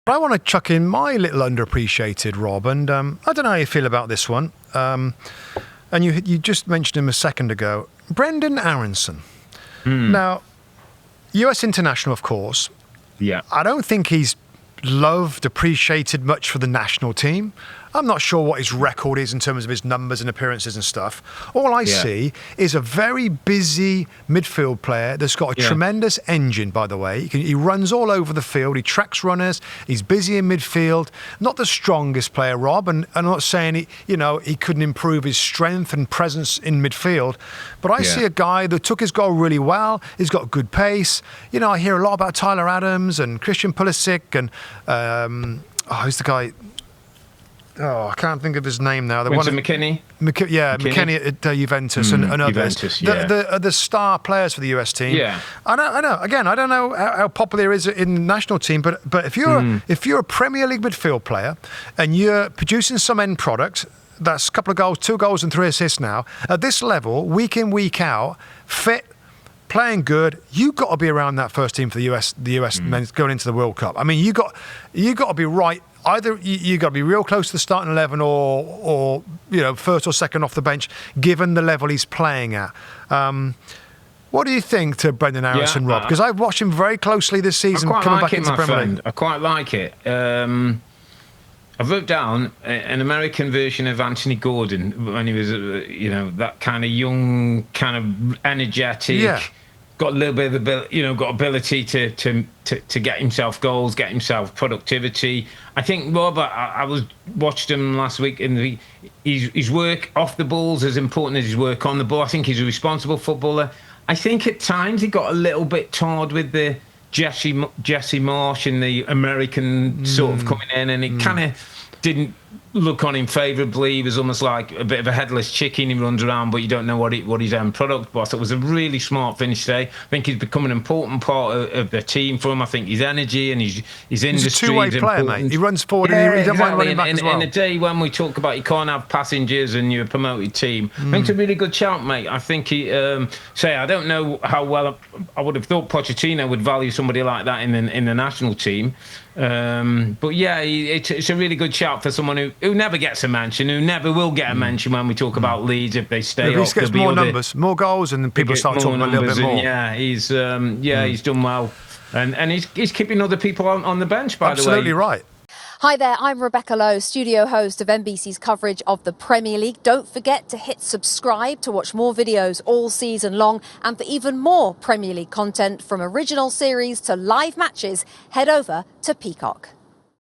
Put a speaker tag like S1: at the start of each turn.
S1: But I want to chuck in my little underappreciated, Rob, and I don't know how you feel about this one. And you just mentioned him a second ago. Brenden Aaronson. Now, US international, of course.
S2: Yeah.
S1: I don't think he's loved, appreciated much for the national team. I'm not sure what his record is in terms of his numbers and appearances and stuff. All I see is a very busy midfield player that's got a tremendous engine, by the way. He runs all over the field. He tracks runners. He's busy in midfield. Not the strongest player, Rob, and I'm not saying he couldn't improve his strength and presence in midfield. But I see a guy that took his goal really well. He's got good pace. I hear a lot about Tyler Adams and Christian Pulisic and who's the guy? I can't think of his name now.
S2: McKennie?
S1: McKennie at Juventus and others.
S2: Juventus,
S1: the star players for the US team.
S2: Yeah.
S1: I know. Again, I don't know how popular it is in the national team, but if you're a Premier League midfield player and you're producing some end product, that's a couple of goals, 2 goals and 3 assists now, at this level, week in, week out, fit, playing good, you got to be around that first team for the US men going into the World Cup. I mean, you got to be right. Either you got to be real close to the starting 11 or first or second off the bench, given the level he's playing at. What do you think to Brenden Aaronson, Rob? Because I've watched him very closely this season coming back into the Premier League.
S2: I quite like it. I've wrote down an American version of Anthony Gordon when he was, that kind of young, kind of energetic, got a little bit of got ability to get himself goals, get himself productivity. I think Rob, I watched him last week, and his work off the ball's as important as his work on the ball. I think he's a responsible footballer. I think at times he got a little bit tarred with the Jesse Marsh and the American sort of coming in, and it kind of didn't look on him favourably. He was almost like a bit of a headless chicken. He runs around, but you don't know what his end product was. It was a really smart finish today. I think he's become an important part of the team for him. I think his energy and his industry.
S1: He's a two-way player, mate. He runs forward and he doesn't mind running back as well.
S2: In a day when we talk about you can't have passengers and you're a promoted team, I think it's a really good shout, mate. I think he I don't know how well I would have thought Pochettino would value somebody like that in the national team. But it's a really good shout for someone who never gets a mention, who never will get a mention when we talk about Leeds if they stay up.
S1: He gets more numbers, more goals, and people start talking a little bit more.
S2: He's done well, and he's keeping other people on the bench. By the way,
S1: absolutely right.
S3: Hi there, I'm Rebecca Lowe, studio host of NBC's coverage of the Premier League. Don't forget to hit subscribe to watch more videos all season long. And for even more Premier League content, from original series to live matches, head over to Peacock.